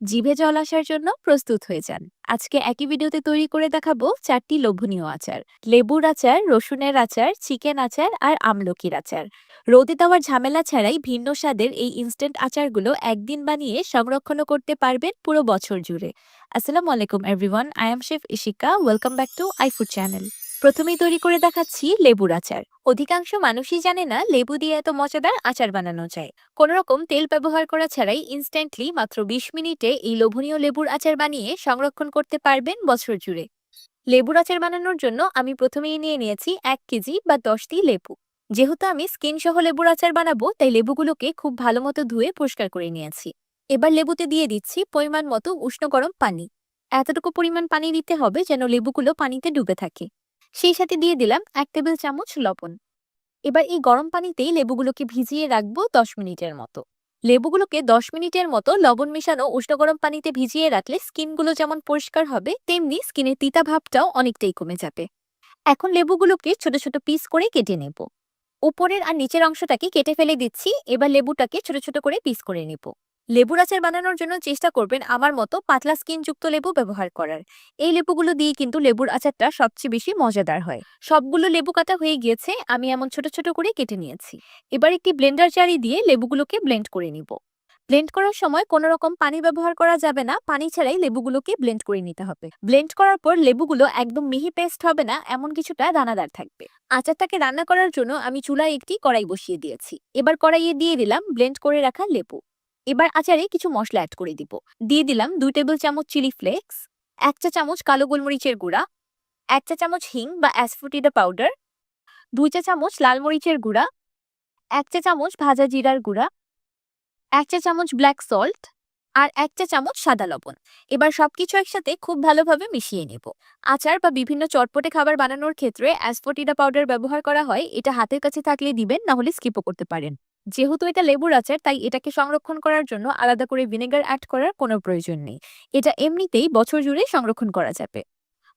জিভে জল আসার জন্য প্রস্তুত হয়ে যান। আজকে একই ভিডিওতে তৈরি করে দেখাবো 4টি লোভনীয় আচার। লেবুর আচার, রসুনের আচার, চিকেন আচার আর আমলকির আচার। রোদে দেওয়ার ঝামেলা ছাড়াই ভিন্ন স্বাদের এই ইনস্ট্যান্ট আচারগুলো একদিন বানিয়ে সংরক্ষণও করতে পারবেন পুরো বছর জুড়ে। আসসালামু আলাইকুম everyone, I am chef Ishika. Welcome back to আইফুড channel. প্রথমেই তৈরি করে দেখাচ্ছি লেবুর আচার। অধিকাংশ মানুষই জানে না লেবু দিয়ে এত মজাদার আচার বানানো যায়। কোনো রকম তেল ব্যবহার করা ছাড়াই ইনস্ট্যান্টলি মাত্র 20 মিনিটে এই লোভনীয় লেবুর আচার বানিয়ে সংরক্ষণ করতে পারবেন বছর জুড়ে। লেবুর আচার বানানোর জন্য আমি প্রথমেই নিয়ে নিয়েছি 1 কেজি বা 10টি লেবু। যেহেতু আমি স্কিন সহ লেবুর আচার বানাবো, তাই লেবুগুলোকে খুব ভালো মতো ধুয়ে পরিষ্কার করে নিয়েছি। এবার লেবুতে দিয়ে দিচ্ছি পরিমাণ মতো উষ্ণ গরম পানি। এতটুকু পরিমাণ পানি দিতে হবে যেন লেবুগুলো পানিতে ডুবে থাকে। সেই সাথে দিয়ে দিলাম 1 টেবিল চামচ লবণ। এবার এই গরম পানিতেই লেবুগুলোকে ভিজিয়ে রাখবো 10 মিনিটের মতো। লেবুগুলোকে 10 মিনিটের মতো লবণ মেশানো উষ্ণ গরম পানিতে ভিজিয়ে রাখলে স্কিনগুলো যেমন পরিষ্কার হবে, তেমনি স্কিনের তিতা ভাবটাও অনেকটাই কমে যাবে। এখন লেবুগুলোকে ছোট ছোট পিস করে কেটে নেব। উপরের আর নিচের অংশটাকে কেটে ফেলে দিচ্ছি। এবার লেবুটাকে ছোট ছোট করে পিস করে নেব। লেবুর আচার বানানোর জন্য চেষ্টা করবেন আমার মতো পাতলা স্কিন যুক্ত লেবু ব্যবহার করার। এই লেবুগুলো দিয়ে কিন্তু লেবুর আচারটা সবচেয়ে বেশি মজাদার হয়। সবগুলো লেবু কাটা হয়ে গিয়েছে, আমি এমন ছোট ছোট করে কেটে নিয়েছি। এবার একটি ব্লেন্ডার জারি দিয়ে লেবুগুলোকে ব্লেন্ড করে নিব। ব্লেন্ড করার সময় কোনো রকম পানি ব্যবহার করা যাবে না, পানি ছাড়াই লেবুগুলোকে ব্লেন্ড করে নিতে হবে। ব্লেন্ড করার পর লেবুগুলো একদম মিহি পেস্ট হবে না, এমন কিছুটা দানাদার থাকবে। আচারটাকে রান্না করার জন্য আমি চুলায় একটি কড়াই বসিয়ে দিয়েছি। এবার কড়াইয়ে দিয়ে দিলাম ব্লেন্ড করে রাখা লেবু। এবার আচারে কিছু মশলা অ্যাড করে দিব। দিয়ে দিলাম 2 টেবিল চামচ চিলি ফ্লেক্স, 1 চা চামচ কালো গোলমরিচের গুঁড়া, 1 চা চামচ হিং বা অ্যাসফুটিডা পাউডার, 2 চা চামচ লাল মরিচের গুঁড়া, 1 চা চামচ ভাজা জিরার গুঁড়া, 1 চা চামচ ব্ল্যাক সল্ট আর 1 চা চামচ সাদা লবণ। এবার সবকিছু একসাথে খুব ভালোভাবে মিশিয়ে নেব। আচার বা বিভিন্ন চটপটে খাবার বানানোর ক্ষেত্রে অ্যাসফোটিডা পাউডার ব্যবহার করা হয়, এটা হাতের কাছে থাকলে দিবেন, না হলে স্কিপও করতে পারেন। যেহেতু এটা লেবুর আচার, তাই এটাকে সংরক্ষণ করার জন্য আলাদা করে ভিনেগার অ্যাড করার কোনো প্রয়োজন নেই। এটা এমনিতেই বছর জুড়ে সংরক্ষণ করা যাবে।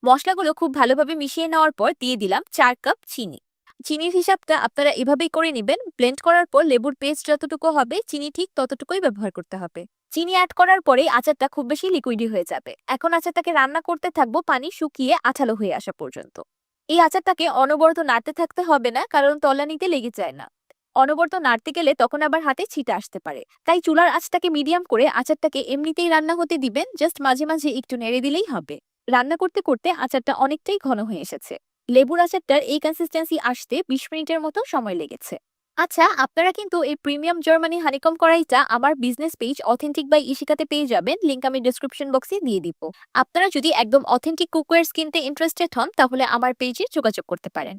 মশলাগুলো খুব ভালোভাবে মিশিয়ে নেওয়ার পর দিয়ে দিলাম 4 কাপ চিনি। চিনির হিসাবটা আপনারা এভাবেই করে নেবেন। ব্লেন্ড করার পর লেবুর পেস্ট যতটুকু হবে, চিনি ঠিক ততটুকুই ব্যবহার করতে হবে। চিনি অ্যাড করার পরেই আচারটা খুব বেশি লিকুইডি হয়ে যাবে। এখন আচারটাকে রান্না করতে থাকবো পানি শুকিয়ে আঠালো হয়ে আসা পর্যন্ত। এই আচারটাকে অনবরত নাড়তে থাকতে হবে না, কারণ তলানিতে লেগে যায় না। অনবরত নাড়তে গেলে তখন আবার হাতে ছিটা আসতে পারে। তাই চুলার আঁচটাকে মিডিয়াম করে আচারটাকে এমনিতেই রান্না হতে দিবেন, জাস্ট মাঝে মাঝে একটু নেড়ে দিলেই হবে। রান্না করতে করতে আচারটা অনেকটাই ঘন হয়ে এসেছে। লেবুর আচারটার এই কনসিস্টেন্সি আসতে 20 মিনিটের মতো সময় লেগেছে। আচ্ছা, আপনারা কিন্তু এই প্রিমিয়াম জার্মানি হানিকম কড়াইটা আমার বিজনেস পেজ অথেন্টিক বাই ইশিকাতে পেয়ে যাবেন। লিংক আমি ডেসক্রিপশন বক্সে দিয়ে দিব। আপনারা যদি একদম অথেন্টিক কুকওয়্যার কিনতে ইন্টারেস্টেড হন, তাহলে আমার পেজে যোগাযোগ করতে পারেন।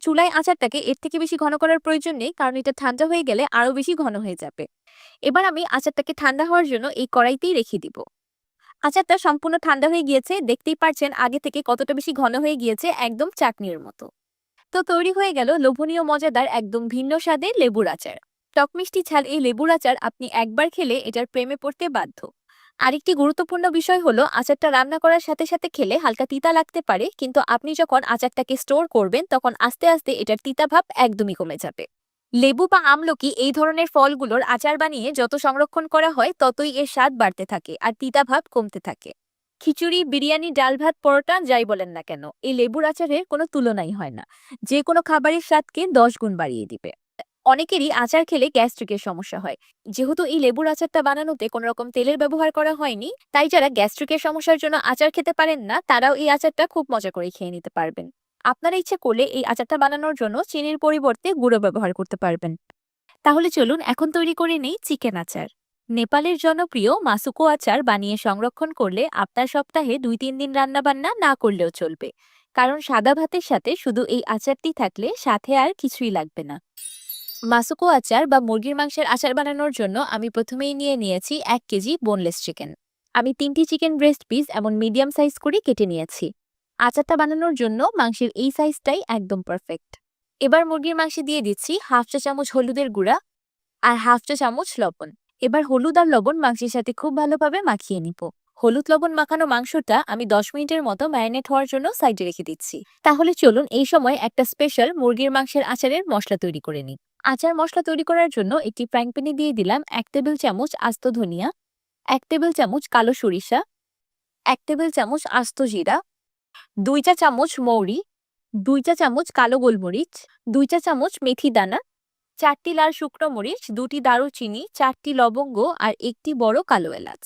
চুলায় আচারটাকে এর থেকে বেশি ঘন করার প্রয়োজন নেই, কারণ এটা ঠান্ডা হয়ে গেলে আরো বেশি ঘন হয়ে যাবে। এবার আমি আচারটাকে ঠান্ডা হওয়ার জন্য এই কড়াইতেই রেখে দিব। আচারটা সম্পূর্ণ ঠান্ডা হয়ে গিয়েছে, দেখতেই পারছেন আগে থেকে কতটা বেশি ঘন হয়ে গিয়েছে, একদম চাটনির মতো। তো তৈরি হয়ে গেল লোভনীয় মজাদার একদম ভিন্ন স্বাদের লেবুর আচার। টক মিষ্টি ঝাল এই লেবুর আচার আপনি একবার খেলে এটার প্রেমে পড়তে বাধ্য। আরেকটি গুরুত্বপূর্ণ বিষয় হলো, আচারটা রান্না করার সাথে সাথে খেলে হালকা তিতা লাগতে পারে, কিন্তু আপনি যখন আচারটাকে স্টোর করবেন তখন আস্তে আস্তে এটার তিতা ভাব একদমই কমে যাবে। লেবু বা আমলকি এই ধরনের ফলগুলোর আচার বানিয়ে যত সংরক্ষণ করা হয়, ততই এর স্বাদ বাড়তে থাকে আর তিতা ভাব কমতে থাকে। খিচুড়ি, বিরিয়ানি, ডাল ভাত, পরোটা যাই বলেন না কেন, এই লেবুর আচারের কোনো তুলনাই হয় না। যে কোনো খাবারের স্বাদকে 10 গুণ বাড়িয়ে দিবে। অনেকেরই আচার খেলে গ্যাস্ট্রিকের সমস্যা হয়। যেহেতু এই লেবুর আচারটা বানানোতে কোনো রকম তেলের ব্যবহার করা হয়নি, তাই যারা গ্যাস্ট্রিকের সমস্যার জন্য আচার খেতে পারেন না, তারাও এই আচারটা খুব মজা করে খেয়ে নিতে পারবেন। আপনারা ইচ্ছে করলে এই আচারটা বানানোর জন্য চিনির পরিবর্তে গুঁড়ো ব্যবহার করতে পারবেন। তাহলে চলুন এখন তৈরি করে নেই চিকেন আচার। নেপালের জনপ্রিয় মাসুকো আচার বানিয়ে সংরক্ষণ করলে আপনার সপ্তাহে 2-3 দিন রান্নাবান্না না করলেও চলবে। কারণ সাদা ভাতের সাথে শুধু এই আচারটি থাকলে সাথে আর কিছুই লাগবে না। মাসুকো আচার বা মুরগির মাংসের আচার বানানোর জন্য আমি প্রথমেই নিয়ে নিয়েছি 1 কেজি বোনলেস চিকেন। আমি 3টি চিকেন ব্রেস্ট পিস এমন মিডিয়াম সাইজ করে কেটে নিয়েছি। আচারটা বানানোর জন্য মাংসের এই সাইজটাই একদম পারফেক্ট। এবার মুরগির মাংসে দিয়ে দিচ্ছি 1/2 চা চামচ হলুদের গুঁড়া আর 1/2 চা চামচ লবণ। এবার হলুদ আর লবণ মাংসের সাথে খুব ভালোভাবে মাখিয়ে নিব। হলুদ লবণ মাখানো মাংসটা আমি 10 মিনিটের মতো ম্যারিনেট হওয়ার জন্য সাইডে রেখে দিচ্ছি। তাহলে চলুন এই সময় একটা স্পেশাল মুরগির মাংসের আচারের মশলা তৈরি করে নিই। আচার মশলা তৈরি করার জন্য একটি ফ্রাইং প্যানে দিয়ে দিলাম 1 টেবিল চামচ আস্ত ধনিয়া, 1 টেবিল চামচ কালো সরিষা, 1 টেবিল চামচ আস্ত জিরা, 2 চা চামচ মৌরি, 2 চা চামচ কালো গোলমরিচ, 2 চা চামচ মেথি দানা, 4টি লাল শুকনো মরিচ, 2টি দারুচিনি, 4টি লবঙ্গ আর 1টি বড় কালো এলাচ।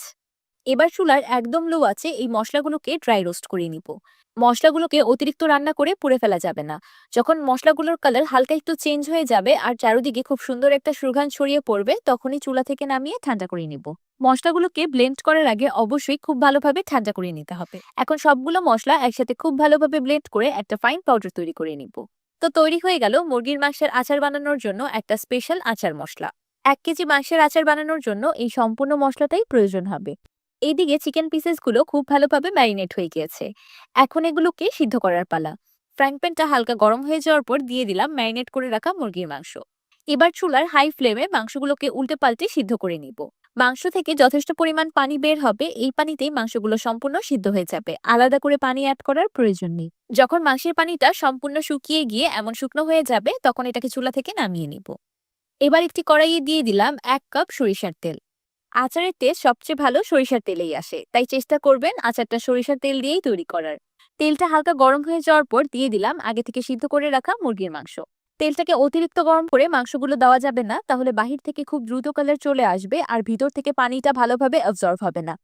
এবার চুলার একদম লো আছে এই মশলাগুলোকে ড্রাই রোস্ট করে নিব। মশলাগুলোকে অতিরিক্ত রান্না করে পুড়ে ফেলা যাবে না। যখন মশলাগুলোর কালার হালকা একটু চেঞ্জ হয়ে যাবে আর চারদিকে খুব সুন্দর একটা সুগন্ধ ছড়িয়ে পড়বে, তখনই চুলা থেকে নামিয়ে ঠান্ডা করে নিব। মশলাগুলোকে ব্লেন্ড করার আগে অবশ্যই খুব ভালোভাবে ঠান্ডা করে নিতে হবে। এখন সবগুলো মশলা একসাথে খুব ভালোভাবে ব্লেন্ড করে একটা ফাইন পাউডার তৈরি করে নিব। তো তৈরি হয়ে গেল মুরগির মাংসের আচার বানানোর জন্য একটা স্পেশাল আচার মশলা। 1 কেজি মাংসের আচার বানানোর জন্য এই সম্পূর্ণ মশলাটাই প্রয়োজন হবে। এইদিকে চিকেন পিসেসগুলো খুব ভালোভাবে ম্যারিনেট হয়ে গিয়েছে। এখন এগুলোকে সিদ্ধ করার পালা। ফ্রাইং প্যানটা হালকা গরম হয়ে যাওয়ার পর দিয়ে দিলাম ম্যারিনেট করে রাখা মুরগির মাংস। এবার চুলার হাই ফ্লেমে মাংসগুলোকে উল্টে পাল্টে সিদ্ধ করে নিব। মাংস থেকে যথেষ্ট পরিমাণ পানি বের হবে, এই পানিতেই মাংসগুলো সম্পূর্ণ সিদ্ধ হয়ে যাবে। আলাদা করে পানি অ্যাড করার প্রয়োজন নেই। যখন মাংসের পানিটা সম্পূর্ণ শুকিয়ে গিয়ে এমন শুকনো হয়ে যাবে, তখন এটাকে চুলা থেকে নামিয়ে নিব। এবার একটি কড়াইয়ে দিয়ে দিলাম 1 কাপ সরিষার তেল। আচারের টেস্ট সবচেয়ে ভালো সরিষার তেলেই আসে, তাই চেষ্টা করবেন আচারটা সরিষার তেল দিয়েই তৈরি করার। তেলটা হালকা গরম হয়ে যাওয়ার পর দিয়ে দিলাম আগে থেকে সিদ্ধ করে রাখা মুরগির মাংস। তেলটাকে অতিরিক্ত গরম করে মাংসগুলো দেওয়া যাবে না, তাহলে বাহির থেকে খুব দ্রুত কালার চলে আসবে আর ভিতর থেকে পানিটা ভালোভাবে অ্যাবজর্ব হবে না।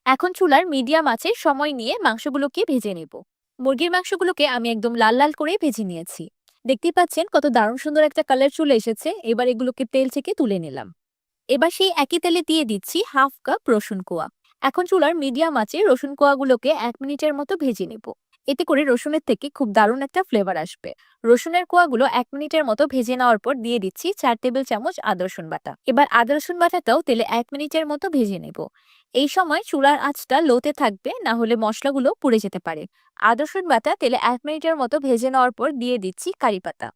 এখন চুলার মিডিয়াম আঁচে সময় নিয়ে মাংসগুলোকে ভেজে নেব। মুরগির মাংসগুলোকে আমি একদম লাল লাল করে ভেজে নিয়েছি। দেখতেই পাচ্ছেন কত দারুণ সুন্দর একটা কালার চলে এসেছে। এবার এগুলোকে তেল থেকে তুলে নিলাম। এবার সেই একই তেলে দিয়ে দিচ্ছি 1/2 কাপ রসুন কোয়া। এখন চুলার মিডিয়াম আঁচে রসুন কোয়াগুলোকে 1 মিনিটের মতো ভেজে নেব। এতে করে রসুনের থেকে খুব দারুণ একটা ফ্লেভার আসবে। রসুনের কোয়াগুলো 1 মিনিটের মতো ভেজে নেওয়ার পর দিয়ে দিচ্ছি 4 টেবিল চামচ আদা রসুন বাটা। এবার আদা রসুন বাটাটাও তেলে 1 মিনিটের মতো ভেজে নেব। এই সময় চুলার আঁচটা লোতে থাকবে, না হলে মশলাগুলো পুড়ে যেতে পারে। আদা রসুন বাটা তেলে 1 মিনিটের মতো ভেজে নেওয়ার পর দিয়ে দিচ্ছি কারি পাতা।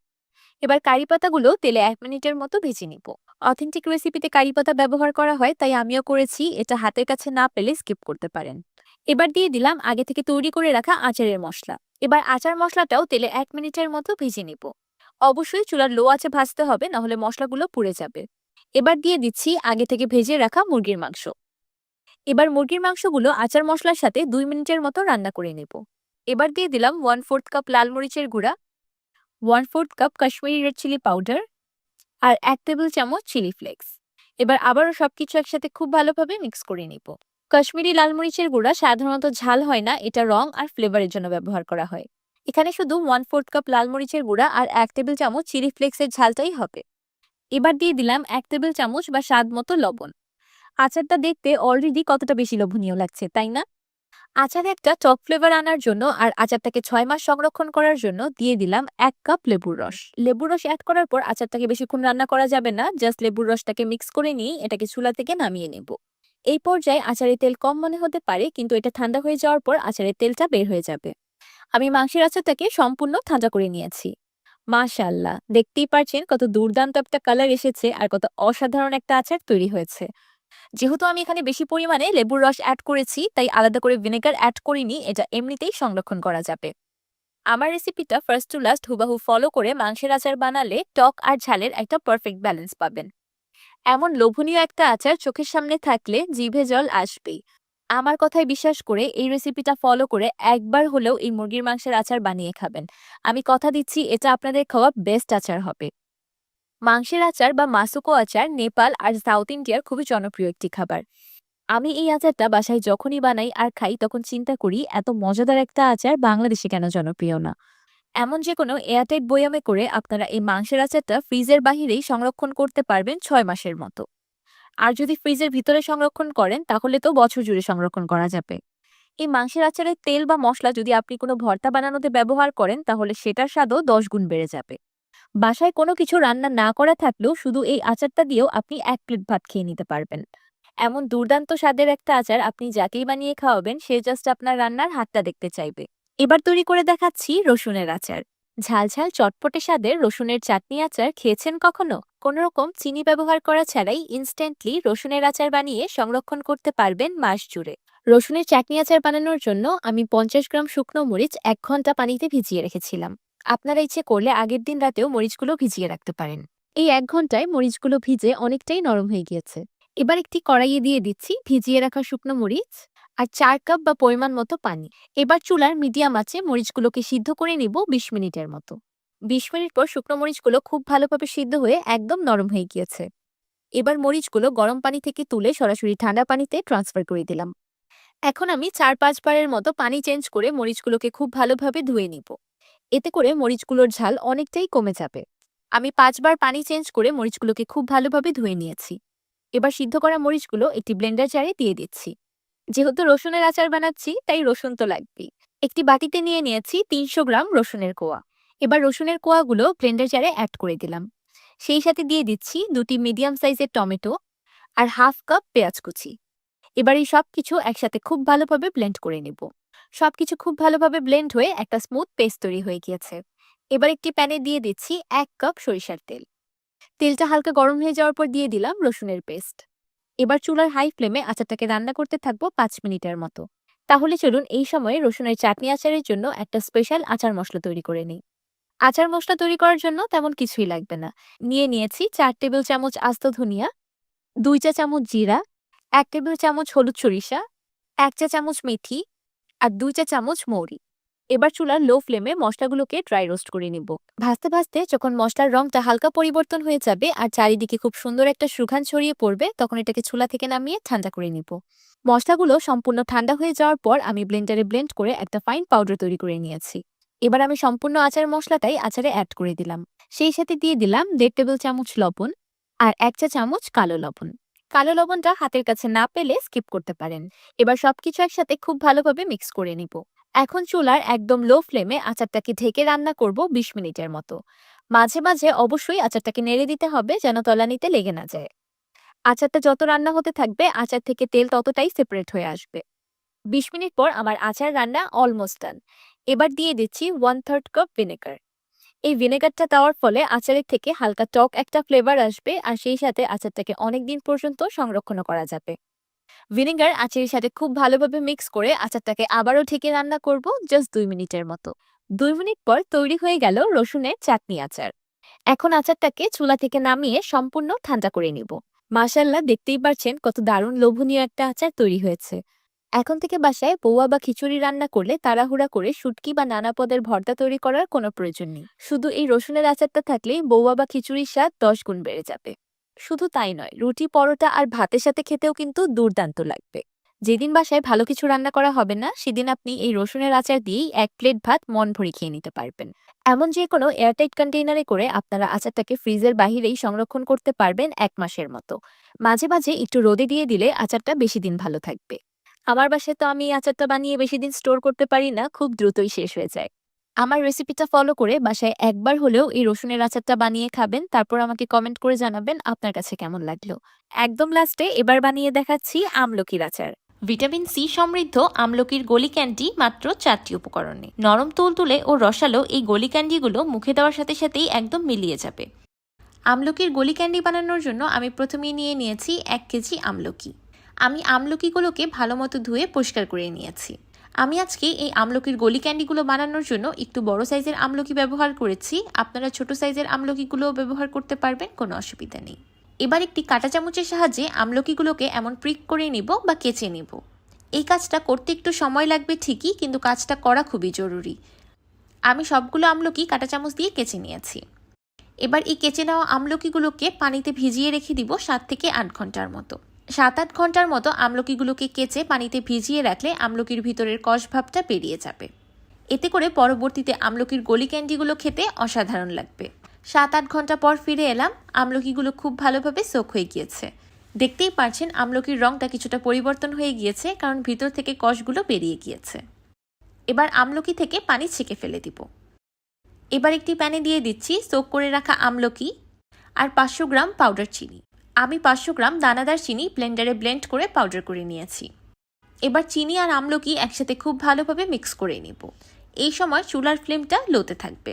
এবার কারি পাতাগুলো তেলে 1 মিনিটের মতো ভেজে নিব। অথেন্টিক রেসিপিতে কারি পাতা ব্যবহার করা হয়, তাই আমিও করেছি। এটা হাতের কাছে না পেলে স্কিপ করতে পারেন। এবার দিয়ে দিলাম আগে থেকে তৈরি করে রাখা আচারের মশলা। এবার আচার মশলাটাও তেলে 1 মিনিটের মতো ভেজে নিব। অবশ্যই চুলার লো আঁচে ভাজতে হবে, না হলে মশলাগুলো পুড়ে যাবে। এবার দিয়ে দিচ্ছি আগে থেকে ভেজে রাখা মুরগির মাংস। এবার মুরগির মাংসগুলো আচার মশলার সাথে 2 মিনিটের মতো রান্না করে নেব। এবার দিয়ে দিলাম 1/4 কাপ লাল মরিচের গুঁড়া, 1/4 cup Kashmiri red chili powder আর 1 টেবিল চামচ চিলি ফ্লেক্স। এবার আবারও সবকিছু একসাথে খুব ভালোভাবে মিক্স করে নিব। কাশ্মীরি লাল মরিচের গুঁড়া সাধারণত ঝাল হয় না, এটা রং আর ফ্লেভারের জন্য ব্যবহার করা হয়। এখানে শুধু 1/4 কাপ লাল মরিচের গুঁড়া আর 1 টেবিল চামচ চিলি ফ্লেক্সের ঝালটাই হবে। এবার দিয়ে দিলাম 1 টেবিল চামচ বা স্বাদ মতো লবণ। আচারটা দেখতে অলরেডি কতটা বেশি লোভনীয় লাগছে, তাই না? আচারে একটা টক ফ্লেভার আনার জন্য আর আচারটাকে 6 মাস সংরক্ষণ করার জন্য দিয়ে দিলাম 1 কাপ লেবুর রস। লেবুর রস অ্যাড করার পর আচারটাকে বেশিক্ষণ রান্না করা যাবে না, জাস্ট লেবুর রসটাকে মিক্স করে নিয়ে এটাকে চুলা থেকে নামিয়ে নেব। এই পর্যায়ে আচারের তেল কম মনে হতে পারে, কিন্তু এটা ঠান্ডা হয়ে যাওয়ার পর আচারের তেলটা বের হয়ে যাবে। আমি মাংসের আচারটাকে সম্পূর্ণ ঠান্ডা করে নিয়েছি। মাশাআল্লাহ, দেখতেই পারছেন কত দুর্দান্ত একটা কালার এসেছে আর কত অসাধারণ একটা আচার তৈরি হয়েছে। যেহেতু আমি এখানে বেশি পরিমাণে লেবুর রস অ্যাড করেছি, তাই আলাদা করে ভিনেগার অ্যাড করিনি, এটা এমনিতেই সংরক্ষণ করা যাবে। আমার রেসিপিটা ফার্স্ট টু লাস্ট হুবাহু ফলো করে মাংসের আচার বানালে টক আর ঝালের একটা পারফেক্ট ব্যালেন্স পাবেন। এমন লোভনীয় একটা আচার চোখের সামনে থাকলে জিভে জল আসবেই। আমার কথায় বিশ্বাস করে এই রেসিপিটা ফলো করে একবার হলেও এই মুরগির মাংসের আচার বানিয়ে খাবেন। আমি কথা দিচ্ছি এটা আপনাদের খাওয়া বেস্ট আচার হবে। মাংসের আচার বা মাসুকো আচার নেপাল আর সাউথ ইন্ডিয়ার খুবই জনপ্রিয় একটি খাবার। আমি এই আচারটা বাসায় যখনই বানাই আর খাই, তখন চিন্তা করি এত মজাদার একটা আচার বাংলাদেশে কেন জনপ্রিয় না। এমন যে কোনো এয়ারটাইট বয়ামে করে আপনারা এই মাংসের আচারটা ফ্রিজের বাহিরেই সংরক্ষণ করতে পারবেন 6 মাসের মতো। আর যদি ফ্রিজের ভিতরে সংরক্ষণ করেন, তাহলে তো বছর জুড়ে সংরক্ষণ করা যাবে। এই মাংসের আচারের তেল বা মশলা যদি আপনি কোনো ভর্তা বানানোতে ব্যবহার করেন, তাহলে সেটার স্বাদও 10 গুণ বেড়ে যাবে। বাসায় কোনো কিছু রান্না না করা থাকলেও শুধু এই আচারটা দিয়েও আপনি 1 প্লেট ভাত খেয়ে নিতে পারবেন। এমন দুর্দান্ত স্বাদের একটা আচার আপনি যাকেই বানিয়ে খাওয়াবেন, সে জাস্ট আপনার রান্নার হাতটা দেখতে চাইবে। এবার তৈরি করে দেখাচ্ছি রসুনের আচার। ঝাল ঝাল চটপটে স্বাদের রসুনের চাটনি আচার খেয়েছেন কখনো? কোনো রকম চিনি ব্যবহার করা ছাড়াই ইনস্ট্যান্টলি রসুনের আচার বানিয়ে সংরক্ষণ করতে পারবেন মাস জুড়ে। রসুনের চাটনি আচার বানানোর জন্য আমি 50 গ্রাম শুকনো মরিচ 1 ঘন্টা পানিতে ভিজিয়ে রেখেছিলাম। আপনারা ইচ্ছে করলে আগের দিন রাতেও মরিচগুলো ভিজিয়ে রাখতে পারেন। এই 1 ঘন্টায় মরিচগুলো ভিজে অনেকটাই নরম হয়ে গিয়েছে। এবার একটি কড়াইয়ে দিয়ে দিচ্ছি ভিজিয়ে রাখা শুকনো মরিচ আর 4 কাপ বা পরিমাণ মতো পানি। এবার চুলার মিডিয়াম আঁচে মরিচগুলোকে সিদ্ধ করে নিব 20 মিনিটের মতো। 20 মিনিট পর শুকনো মরিচগুলো খুব ভালোভাবে সিদ্ধ হয়ে একদম নরম হয়ে গিয়েছে। এবার মরিচগুলো গরম পানি থেকে তুলে সরাসরি ঠান্ডা পানিতে ট্রান্সফার করে দিলাম। এখন আমি 4-5 বারের মতো পানি চেঞ্জ করে মরিচগুলোকে খুব ভালোভাবে ধুয়ে নিব। এতে করে মরিচগুলোর ঝাল অনেকটাই কমে যাবে। আমি 5 বার পানি চেঞ্জ করে মরিচগুলোকে খুব ভালোভাবে ধুয়ে নিয়েছি। এবার সিদ্ধ করা মরিচগুলো একটি ব্লেন্ডার জারে দিয়ে দিচ্ছি। যেহেতু রসুনের আচার বানাচ্ছি তাই রসুন তো লাগবেই। একটি বাটিতে নিয়ে নিয়েছি 300 গ্রাম রসুনের কোয়া। এবার রসুনের কোয়াগুলো ব্লেন্ডার জারে অ্যাড করে দিলাম। সেই সাথে দিয়ে দিচ্ছি 2টি মিডিয়াম সাইজের টমেটো আর হাফ কাপ পেঁয়াজ কুচি। এবার এই সবকিছু একসাথে খুব ভালোভাবে ব্লেন্ড করে নেব। সবকিছু খুব ভালোভাবে ব্লেন্ড হয়ে একটা স্মুথ পেস্ট তৈরি হয়ে গিয়েছে। এবার একটি প্যানে দিয়ে দিচ্ছি 1 কাপ সরিষার তেল। তেলটা হালকা গরম হয়ে যাওয়ার পর দিয়ে দিলাম রসুনের পেস্ট। এবার চুলার হাই ফ্লেমে আচারটাকে রান্না করতে থাকবো 5 মিনিটের মতো। তাহলে চলুন এই সময়ে রসুনের চাটনি আচারের জন্য একটা স্পেশাল আচার মশলা তৈরি করে নিই। আচার মশলা তৈরি করার জন্য তেমন কিছুই লাগবে না। নিয়ে নিয়েছি 4 টেবিল চামচ আস্ত ধনিয়া, 2 চা চামচ জিরা, 1 টেবিল চামচ হলুদ সরিষা, 1 চা চামচ মেথি আর 2 চা চামচ মৌরি। এবার চুলার লো ফ্লেমে মশলাগুলোকে ড্রাই রোস্ট করে নিব। ভাজতে ভাজতে যখন মশলার রংটা হালকা পরিবর্তন হয়ে যাবে আর চারিদিকে খুব সুন্দর একটা সুঘ্রাণ ছড়িয়ে পড়বে, তখন এটাকে চুলা থেকে নামিয়ে ঠান্ডা করে নিব। মশলাগুলো সম্পূর্ণ ঠান্ডা হয়ে যাওয়ার পর আমি ব্লেন্ডারে ব্লেন্ড করে একটা ফাইন পাউডার তৈরি করে নিয়েছি। এবার আমি সম্পূর্ণ আচার মশলাটাই আচারে অ্যাড করে দিলাম। সেই সাথে দিয়ে দিলাম 1.5 টেবিল চামচ লবণ আর 1 চা চামচ কালো লবণ। কালো লবণটা হাতের কাছে না পেলে স্কিপ করতে পারেন। এবার সবকিছু একসাথে খুব ভালোভাবে মিক্স করে নিব। এখন চুলার একদম লো ফ্লেমে আচারটাকে ঢেকে রান্না করব 20 মিনিটের মতো। মাঝে মাঝে অবশ্যই আচারটাকে নেড়ে দিতে হবে যেন তলানিতে লেগে না যায়। আচারটা যত রান্না হতে থাকবে আচার থেকে তেল ততটাই সেপারেট হয়ে আসবে। 20 মিনিট পর আমার আচার রান্না অলমোস্ট ডান। এবার দিয়ে দিচ্ছি 1/3 কাপ ভিনেগার। এই ভিনেগারটা দেওয়ার ফলে আচারের থেকে হালকা টক একটা ফ্লেভার আসবে আর সেই সাথে আচারটাকে অনেক দিন পর্যন্ত সংরক্ষণ করা যাবে। ভিনেগার আচারের সাথে খুব ভালোভাবে মিক্স করে আচারটাকে আবারও ঢেকে রান্না করব জাস্ট 2 মিনিটের মতো। 2 মিনিট পর তৈরি হয়ে গেল রসুনের চাটনি আচার। এখন আচারটাকে চুলা থেকে নামিয়ে সম্পূর্ণ ঠান্ডা করে নিব। মাশাআল্লাহ, দেখতেই পাচ্ছেন কত দারুণ লোভনীয় একটা আচার তৈরি হয়েছে। এখন থেকে বাসায় বউয়া বা খিচুড়ি রান্না করলে তাড়াহুড়া করে শুটকি বা নানা পদের ভর্তা তৈরি করার কোনো প্রয়োজন নেই। শুধু এই রসুনের আচারটা থাকলেই বউয়া বা খিচুড়ির স্বাদ 10 গুণ বেড়ে যাবে। শুধু তাই নয়, রুটি, পরোটা আর ভাতের সাথে খেতেও কিন্তু দুর্দান্ত লাগবে। যেদিন বাসায় ভালো কিছু রান্না করা হবে না সেদিন আপনি এই রসুনের আচার দিয়েই 1 প্লেট ভাত মন ভরে খেয়ে নিতে পারবেন। এমন যে কোনো এয়ারটাইট কন্টেইনারে করে আপনারা আচারটাকে ফ্রিজের বাহিরেই সংরক্ষণ করতে পারবেন 1 মাসের মতো। মাঝে মাঝে একটু রোদে দিয়ে দিলে আচারটা বেশি দিন ভালো থাকবে। আমার বাসায় তো আমি এই আচারটা বানিয়ে বেশি দিন স্টোর করতে পারি না, খুব দ্রুতই শেষ হয়ে যায়। আমার রেসিপিটা ফলো করে বাসায় একবার হলেও এই রসুনের আচারটা বানিয়ে খাবেন, তারপর আমাকে কমেন্ট করে জানাবেন আপনার কাছে কেমন লাগলো। একদম লাস্টে এবার বানিয়ে দেখাচ্ছি আমলকির আচার। ভিটামিন সি সমৃদ্ধ আমলকির গলি ক্যান্ডি মাত্র 4টি উপকরণে। নরম তুলতুলে ও রসালো এই গলি ক্যান্ডিগুলো মুখে দেওয়ার সাথে সাথেই একদম মিলিয়ে যাবে। আমলকির গলি ক্যান্ডি বানানোর জন্য আমি প্রথমেই নিয়ে নিয়েছি 1 কেজি আমলকি। আমি আমলকিগুলোকে ভালো মতো ধুয়ে পরিষ্কার করে নিয়েছি। আমি আজকে এই আমলকির গলি ক্যান্ডিগুলো বানানোর জন্য একটু বড় সাইজের আমলকি ব্যবহার করেছি। আপনারা ছোট সাইজের আমলকিগুলোও ব্যবহার করতে পারবেন, কোনো অসুবিধা নেই। এবার একটি কাঁটা চামচের সাহায্যে আমলকিগুলোকে এমন প্রিক করে নিব বা কেচে নিব। এই কাজটা করতে একটু সময় লাগবে ঠিকই, কিন্তু কাজটা করা খুবই জরুরি। আমি সবগুলো আমলকি কাঁটা চামচ দিয়ে কেচে নিয়েছি। এবার এই কেচে নেওয়া আমলকিগুলোকে পানিতে ভিজিয়ে রেখে দিব 7 থেকে 8 ঘন্টার মতো। 7-8 ঘন্টার মতো আমলকিগুলোকে কেচে পানিতে ভিজিয়ে রাখলে আমলকির ভিতরের কষ ভাবটা বেরিয়ে যাবে। এতে করে পরবর্তীতে আমলকির গলি ক্যান্ডিগুলো খেতে অসাধারণ লাগবে। 7-8 ঘন্টা পর ফিরে এলাম। আমলকিগুলো খুব ভালোভাবে সোক হয়ে গিয়েছে। দেখতেই পারছেন আমলকির রংটা কিছুটা পরিবর্তন হয়ে গিয়েছে, কারণ ভিতর থেকে কষগুলো বেরিয়ে গিয়েছে। এবার আমলকি থেকে পানি ছেঁকে ফেলে দিব। এবার একটি প্যানে দিয়ে দিচ্ছি সোক করে রাখা আমলকি আর 500 গ্রাম পাউডার চিনি। আমি 500 গ্রাম দানাদার চিনি ব্লেন্ডারে ব্লেন্ড করে পাউডার করে নিয়েছি। এবার চিনি আর আমলকি একসাথে খুব ভালোভাবে মিক্স করে নিব। এই সময় চুলার ফ্লেমটা লোতে থাকবে।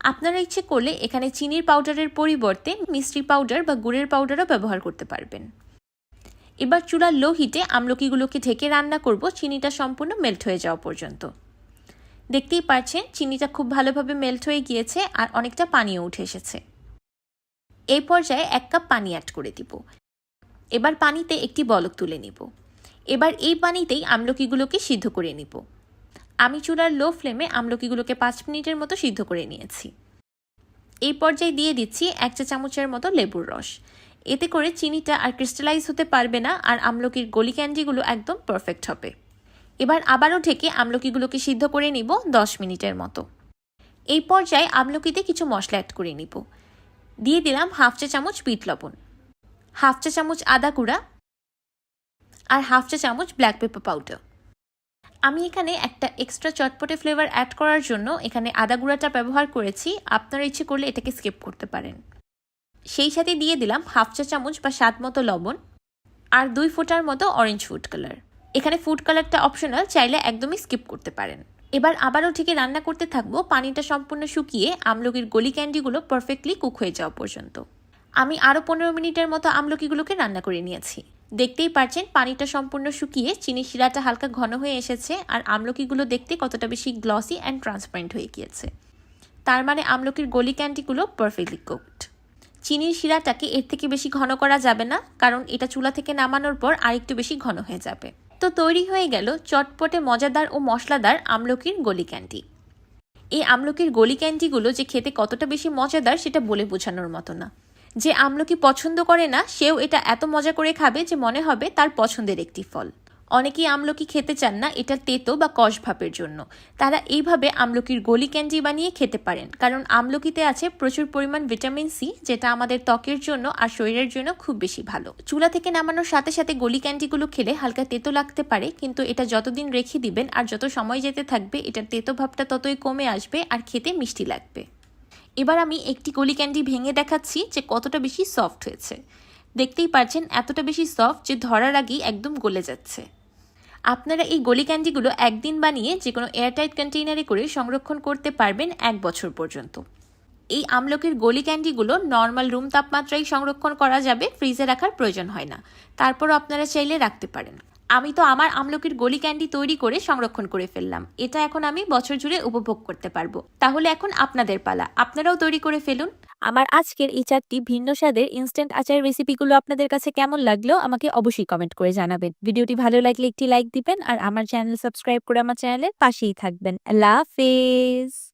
আপনারা ইচ্ছে করলে এখানে চিনির পাউডারের পরিবর্তে মিষ্টি পাউডার বা গুড়ের পাউডারও ব্যবহার করতে পারবেন। এবার চুলার লো হিটে আমলকিগুলোকে ঢেকে রান্না করব চিনিটা সম্পূর্ণ মেল্ট হয়ে যাওয়া পর্যন্ত। দেখতেই পাচ্ছেন চিনিটা খুব ভালোভাবে মেল্ট হয়ে গিয়েছে আর অনেকটা পানিও উঠে এসেছে। এই পর্যায়ে 1 কাপ পানি অ্যাড করে দিব। এবার পানিতে একটি বলক তুলে নিব। এবার এই পানিতেই আমলকিগুলোকে সিদ্ধ করে নিব। আমি চুলার লো ফ্লেমে আমলকিগুলোকে 5 মিনিটের মতো সিদ্ধ করে নিয়েছি। এই পর্যায়ে দিয়ে দিচ্ছি 1 চা চামচের মতো লেবুর রস। এতে করে চিনিটা আর ক্রিস্টালাইজ হতে পারবে না, আর আমলকির গলি ক্যান্ডিগুলো একদম পারফেক্ট হবে। এবার আবারও ঢেকে আমলকিগুলোকে সিদ্ধ করে নিব 10 মিনিটের মতো। এই পর্যায়ে আমলকিতে কিছু মশলা অ্যাড করে নিব। দিয়ে দিলাম 1/2 চা চামচ বিট লবণ, 1/2 চা চামচ আদা গুঁড়া আর 1/2 চা চামচ ব্ল্যাক পেপার পাউডার। আমি এখানে একটা এক্সট্রা চটপটে ফ্লেভার অ্যাড করার জন্য এখানে আদা গুঁড়াটা ব্যবহার করেছি, আপনারা ইচ্ছে করলে এটাকে স্কিপ করতে পারেন। সেই সাথে দিয়ে দিলাম 1/2 চা চামচ বা স্বাদ মতো লবণ আর 2 ফোঁটার মতো অরেঞ্জ ফুড কালার। এখানে ফুড কালারটা অপশনাল, চাইলে একদমই স্কিপ করতে পারেন। এবার আবারও ঢেকে রান্না করতে থাকবো পানিটা সম্পূর্ণ শুকিয়ে আমলকির গলি ক্যান্ডিগুলো পারফেক্টলি কুক হয়ে যাওয়া পর্যন্ত। আমি আরও 15 মিনিটের মতো আমলকিগুলোকে রান্না করে নিয়েছি। দেখতেই পারছেন পানিটা সম্পূর্ণ শুকিয়ে চিনির শিরাটা হালকা ঘন হয়ে এসেছে, আর আমলকিগুলো দেখতে কতটা বেশি গ্লসি অ্যান্ড ট্রান্সপারেন্ট হয়ে গিয়েছে। তার মানে আমলকির গলি ক্যান্ডিগুলো পারফেক্টলি কুকড। চিনির শিরাটাকে এর থেকে বেশি ঘন করা যাবে না, কারণ এটা চুলা থেকে নামানোর পর আরেকটু বেশি ঘন হয়ে যাবে। তো তৈরি হয়ে গেল চটপটে মজাদার ও মশলাদার আমলকির গলি ক্যান্ডি। এই আমলকির গলি ক্যান্ডিগুলো যে খেতে কতটা বেশি মজাদার সেটা বলে বোঝানোর মতো না। যে আমলকি পছন্দ করে না সেও এটা এত মজা করে খাবে যে মনে হবে তার পছন্দের একটি ফল। অনেকেই আমলকি খেতে চান না এটা তেতো বা কষ ভাবের জন্য, তারা এইভাবে আমলকির গলি ক্যান্ডি বানিয়ে খেতে পারেন, কারণ আমলকিতে আছে প্রচুর পরিমাণ ভিটামিন সি, যেটা আমাদের ত্বকের জন্য আর শরীরের জন্য খুব বেশি ভালো। চুলা থেকে নামানোর সাথে সাথে গলি ক্যান্ডিগুলো খেলে হালকা তেতো লাগতে পারে, কিন্তু এটা যতদিন রেখে দিবেন আর যত সময় যেতে থাকবে এটার তেতো ভাবটা ততই কমে আসবে আর খেতে মিষ্টি লাগবে। এবার আমি একটি গলি ক্যান্ডি ভেঙে দেখাচ্ছি যে কতটা বেশি সফট হয়েছে। দেখতেই পাচ্ছেন এতটা বেশি সফট যে ধরার আগেই একদম গলে যাচ্ছে। আপনারা এই গলি ক্যান্ডিগুলো একদিন বানিয়ে যে কোনো এয়ারটাইট কন্টেইনারে করে সংরক্ষণ করতে পারবেন 1 বছর পর্যন্ত। এই আমলকির গলি ক্যান্ডিগুলো নর্মাল রুম তাপমাত্রায় সংরক্ষণ করা যাবে, ফ্রিজে রাখার প্রয়োজন হয় না। তারপরও আপনারা চাইলে রাখতে পারেন। আমি তো আমার আমলকির গলি ক্যান্ডি তৈরি করে সংরক্ষণ করে ফেললাম, এটা এখন আমি বছর জুড়ে উপভোগ করতে পারবো। তাহলে এখন আপনাদের পালা, আপনারাও তৈরি করে ফেলুন। আমার আজকের এই 4টি ভিন্ন স্বাদের ইনস্ট্যান্ট আচার রেসিপিগুলো আপনাদের কাছে কেমন লাগলো আমাকে অবশ্যই কমেন্ট করে জানাবেন। ভিডিওটি ভালো লাগলে একটি লাইক দিবেন আর আমার চ্যানেল সাবস্ক্রাইব করে আমার চ্যানেলের পাশেই থাকবেন। আল্লাহ হাফেজ।